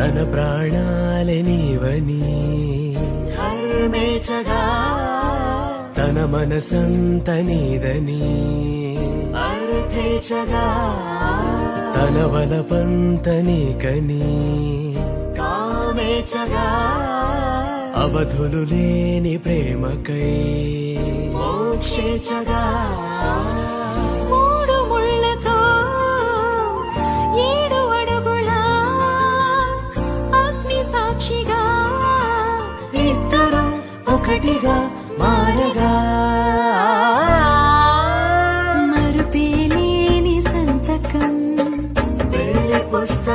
తన ప్రాణాలే నీవని ధర్మేచగా తన మనసంత నీదని అర్థేచగా తన వలపంత నీకని కామేచగా అవధులు లేని ప్రేమకై మోక్షేచగా మూడు ముళ్ళతో 7 అడుగుల అగ్ని సాక్షిగా ఇద్దరు ఒకటిగా మారగా మరుపేలేని సంతకం వెళ్ళి పుస్తకం